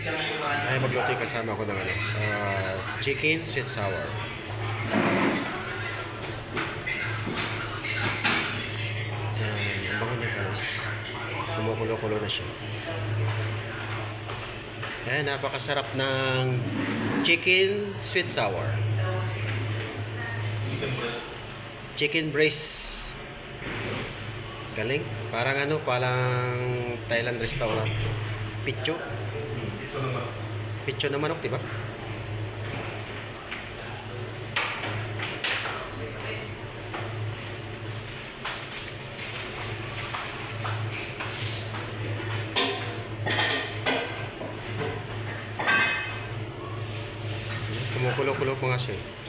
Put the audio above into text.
Ay, magluto yung kasama ko ng ano, chicken sweet sour. Ang bango niya guys. Kumukulo-kulo na siya. Ayan, napakasarap ng chicken sweet sour. Chicken breast. Galing. Parang ano, parang Thailand restaurant. Picho. Picho na manok, di ba? Kumukulo-kulo ko nga siya.